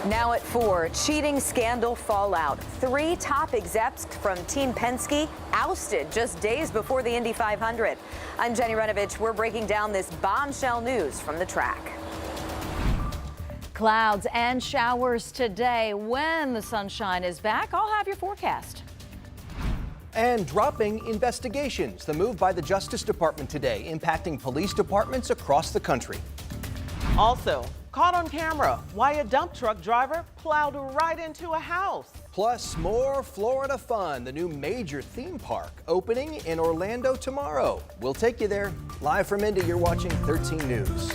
Now at 4, cheating scandal fallout. 3 top execs from Team Penske ousted just days before the Indy 500. I'm Jenny Renovich. We're breaking down this bombshell news from the track. Clouds and showers today. When the sunshine is back, I'll have your forecast. And dropping investigations. The move by the Justice Department today impacting police departments across the country. Also, caught on camera, why a dump truck driver plowed right into a house. Plus, more Florida fun. The new major theme park opening in Orlando tomorrow. We'll take you there. Live from Indy, you're watching 13 News.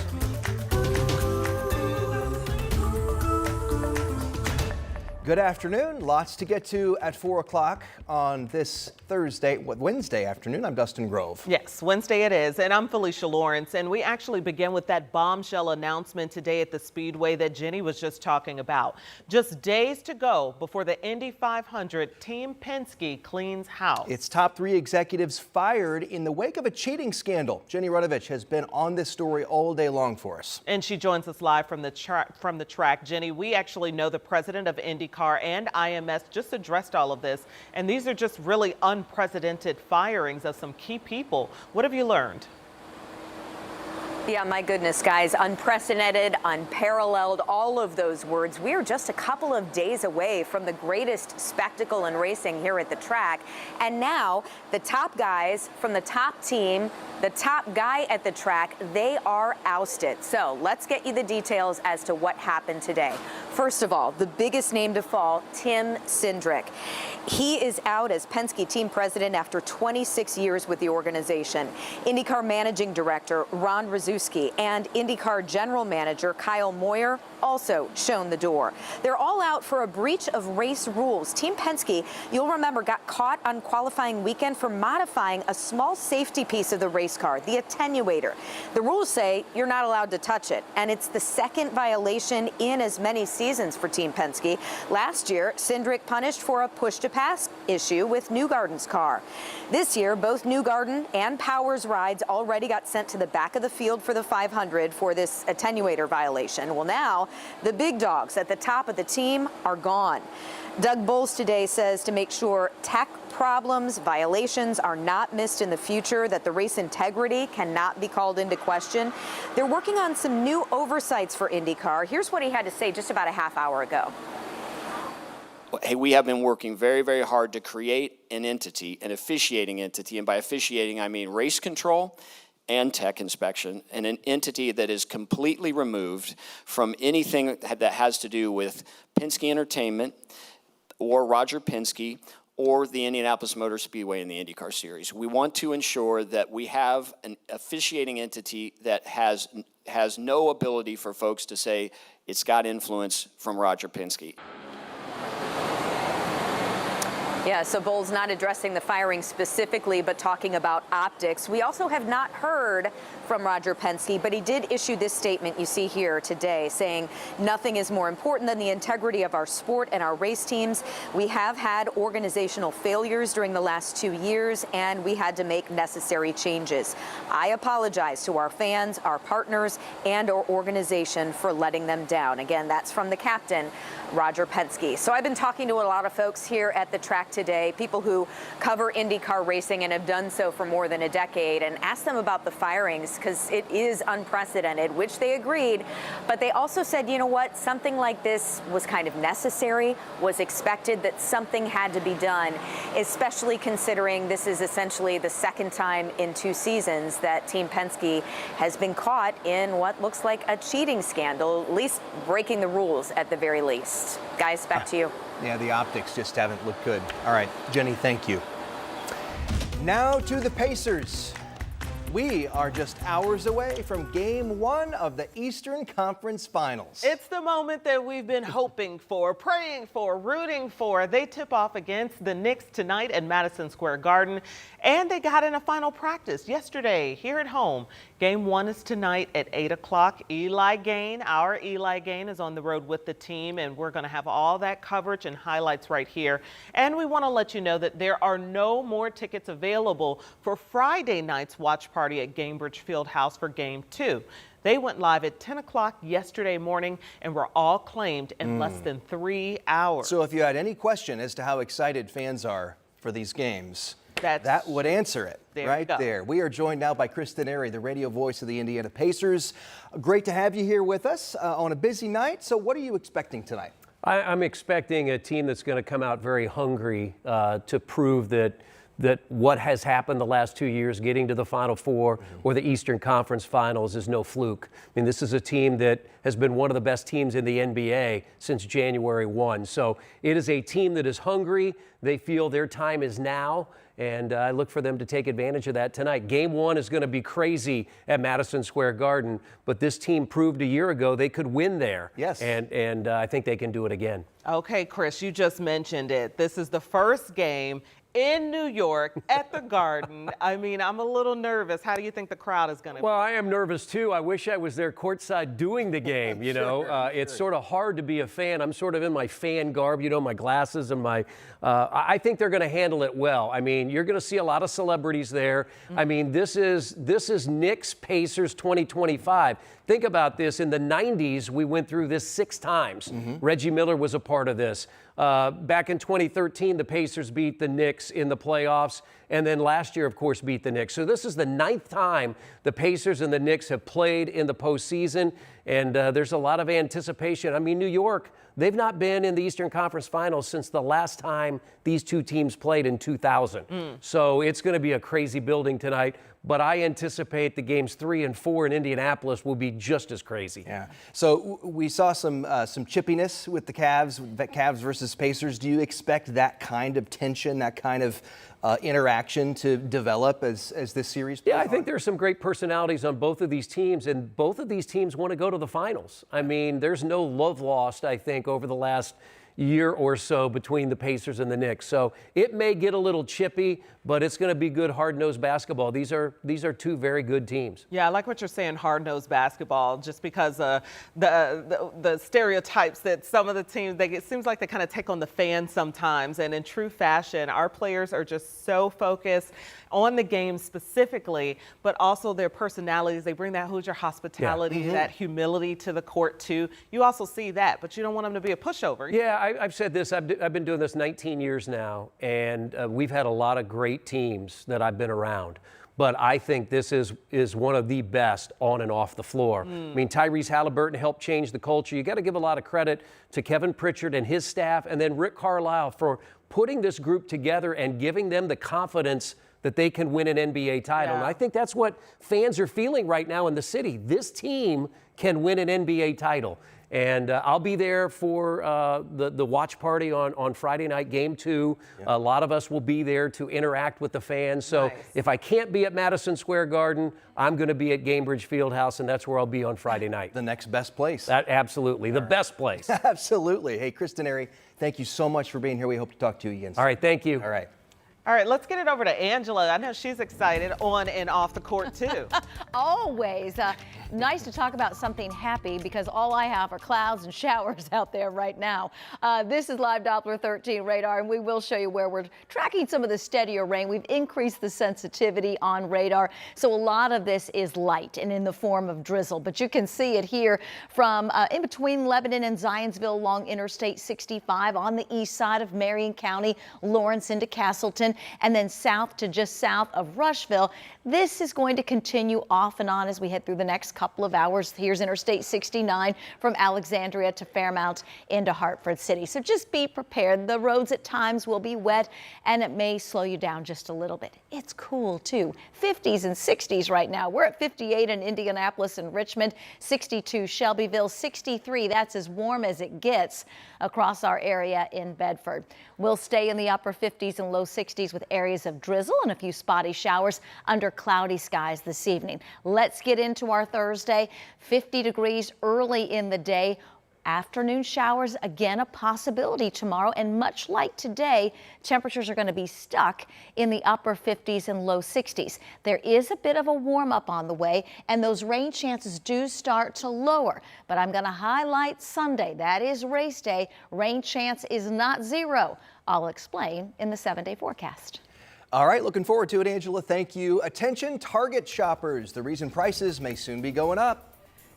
Good afternoon. Lots to get to at 4 o'clock on this Wednesday afternoon. I'm Dustin Grove. Yes, Wednesday it is, and I'm Felicia Lawrence, and we actually begin with that bombshell announcement today at the Speedway that Jenny was just talking about. Just days to go before the Indy 500, Team Penske cleans house. Its top 3 executives fired in the wake of a cheating scandal. Jenny Renovich has been on this story all day long for us. And she joins us live from the track. Jenny, we actually know the president of IndyCar and IMS just addressed all of this, and these are just really unprecedented firings of some key people. What have you learned? Yeah, my goodness, guys, unprecedented, unparalleled, all of those words. We are just a couple of days away from the greatest spectacle in racing here at the track. And now the top guys from the top team, the top guy at the track, they are ousted. So let's get you the details as to what happened today. First of all, the biggest name to fall, Tim Cindric. He is out as Penske team president after 26 years with the organization. IndyCar managing director Ron Rzuski and IndyCar general manager Kyle Moyer also shown the door. They're all out for a breach of race rules. Team Penske, you'll remember, got caught on qualifying weekend for modifying a small safety piece of the race car, the attenuator. The rules say you're not allowed to touch it, and it's the second violation in as many seasons for Team Penske. Last year, Cindric punished for a push-to-pass issue with Newgarden's car. This year, both Newgarden and Powers rides already got sent to the back of the field for the 500 for this attenuator violation. Well, now the big dogs at the top of the team are gone. Doug Bowles today says to make sure tech problems, violations are not missed in the future, that the race integrity cannot be called into question. They're working on some new oversights for IndyCar. Here's what he had to say just about a half hour ago. Hey, we have been working very, very hard to create an entity, an officiating entity, and by officiating I mean race control and tech inspection, and an entity that is completely removed from anything that has to do with Penske Entertainment or Roger Penske or the Indianapolis Motor Speedway in the IndyCar Series. We want to ensure that we have an officiating entity that has no ability for folks to say it's got influence from Roger Penske. Yeah, so Bowles not addressing the firing specifically, but talking about optics. We also have not heard from Roger Penske, but he did issue this statement you see here today saying nothing is more important than the integrity of our sport and our race teams. We have had organizational failures during the last 2 years, and we had to make necessary changes. I apologize to our fans, our partners, and our organization for letting them down. Again, that's from the captain, Roger Penske. So I've been talking to a lot of folks here at the track today, people who cover IndyCar racing and have done so for more than a decade, and asked them about the firings because it is unprecedented, which they agreed. But they also said, you know what, something like this was kind of necessary, was expected, that something had to be done, especially considering this is essentially the second time in 2 seasons that Team Penske has been caught in what looks like a cheating scandal, at least breaking the rules at the very least. Guys, back to you. Yeah, the optics just haven't looked good. All right, Jenny, thank you. Now to the Pacers. We are just hours away from Game 1 of the Eastern Conference Finals. It's the moment that we've been hoping for, praying for, rooting for. They tip off against the Knicks tonight at Madison Square Garden, and they got in a final practice yesterday here at home. Game 1 is tonight at 8 o'clock. Eli Gain, our Eli Gain, is on the road with the team, and we're going to have all that coverage and highlights right here. And we want to let you know that there are no more tickets available for Friday night's watch party at Gainbridge Fieldhouse for Game 2. They went live at 10 o'clock yesterday morning and were all claimed in less than 3 hours. So if you had any question as to how excited fans are for these games, that would answer it right there. We are joined now by Kristen Airy, the radio voice of the Indiana Pacers. Great to have you here with us on a busy night. So what are you expecting tonight? I'm expecting a team that's going to come out very hungry to prove that what has happened the last 2 years, getting to the Final Four or the Eastern Conference Finals, is no fluke. I mean, this is a team that has been one of the best teams in the NBA since January 1. So it is a team that is hungry. They feel their time is now, and I look for them to take advantage of that tonight. Game 1 is going to be crazy at Madison Square Garden, but this team proved a year ago they could win there. Yes. And I think they can do it again. Okay, Chris, you just mentioned it. This is the first game in New York at the Garden. I mean, I'm a little nervous. How do you think the crowd is going to be? Well, I am nervous too. I wish I was there courtside doing the game. You know, it's sort of hard to be a fan. I'm sort of in my fan garb, you know, my glasses and my. I think they're going to handle it well. I mean, you're going to see a lot of celebrities there. I mean, this is Knicks Pacers 2025. Think about this. In the 90s, we went through this 6 times. Reggie Miller was a part of this. Back in 2013, the Pacers beat the Knicks in the playoffs, and then last year, of course, beat the Knicks. So this is the 9th time the Pacers and the Knicks have played in the postseason, and there's a lot of anticipation. I mean, New York, they've not been in the Eastern Conference Finals since the last time these two teams played in 2000. So it's going to be a crazy building tonight. But I anticipate the games 3 and 4 in Indianapolis will be just as crazy. Yeah. So we saw some chippiness with the Cavs versus Pacers. Do you expect that kind of tension, that kind of interaction to develop as this series plays on? I think there's some great personalities on both of these teams, and both of these teams want to go to the finals. I mean, there's no love lost, I think, over the last year or so between the Pacers and the Knicks. So it may get a little chippy, but it's going to be good hard-nosed basketball. These are two very good teams. Yeah, I like what you're saying, hard-nosed basketball, just because the stereotypes that some of the teams, it seems like they kind of take on the fans sometimes. And in true fashion, our players are just so focused on the game specifically, but also their personalities. They bring that Hoosier hospitality, that humility to the court too. You also see that, but you don't want them to be a pushover. Yeah, I've said this. I've been doing this 19 years now, and we've had a lot of great teams that I've been around. But I think this is one of the best on and off the floor. I mean, Tyrese Halliburton helped change the culture. You got to give a lot of credit to Kevin Pritchard and his staff, and then Rick Carlisle for putting this group together and giving them the confidence that they can win an NBA title. And I think that's what fans are feeling right now in the city. This team can win an NBA title. And I'll be there for the watch party on Friday night, Game 2. A lot of us will be there to interact with the fans. So if I can't be at Madison Square Garden, I'm going to be at Gainbridge Fieldhouse, and that's where I'll be on Friday night. The next best place. Absolutely. The best place. Absolutely. Hey, Kristen Airy, thank you so much for being here. We hope to talk to you again soon. All right, thank you. All right. All right, let's get it over to Angela. I know she's excited on and off the court, too. Always. Nice to talk about something happy because all I have are clouds and showers out there right now. This is Live Doppler 13 radar, and we will show you where we're tracking some of the steadier rain. We've increased the sensitivity on radar, so a lot of this is light and in the form of drizzle. But you can see it here from in between Lebanon and Zionsville along Interstate 65 on the east side of Marion County, Lawrence into Castleton, and then south to just south of Rushville. This is going to continue off and on as we head through the next couple of hours. Here's Interstate 69 from Alexandria to Fairmount into Hartford City. So just be prepared. The roads at times will be wet and it may slow you down just a little bit. It's cool too. 50s and 60s right now. We're at 58 in Indianapolis and Richmond, 62 Shelbyville, 63. That's as warm as it gets across our area in Bedford. We'll stay in the upper 50s and low 60s with areas of drizzle and a few spotty showers under cloudy skies this evening. Let's get into our Thursday. 50 degrees early in the day. Afternoon showers, again, a possibility tomorrow, and much like today, temperatures are going to be stuck in the upper 50s and low 60s. There is a bit of a warm up on the way, and those rain chances do start to lower. But I'm going to highlight Sunday. That is race day. Rain chance is not zero. I'll explain in the 7-day forecast. All right, looking forward to it, Angela. Thank you. Attention, Target shoppers. The reason prices may soon be going up.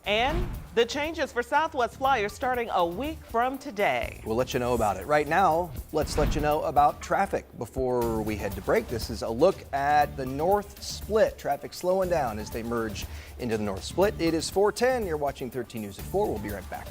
And the changes for Southwest Flyers starting a week from today. We'll let you know about it. Right now, let's let you know about traffic before we head to break. This is a look at the North Split. Traffic slowing down as they merge into the North Split. It is 4:10. You're watching 13 News at 4. We'll be right back.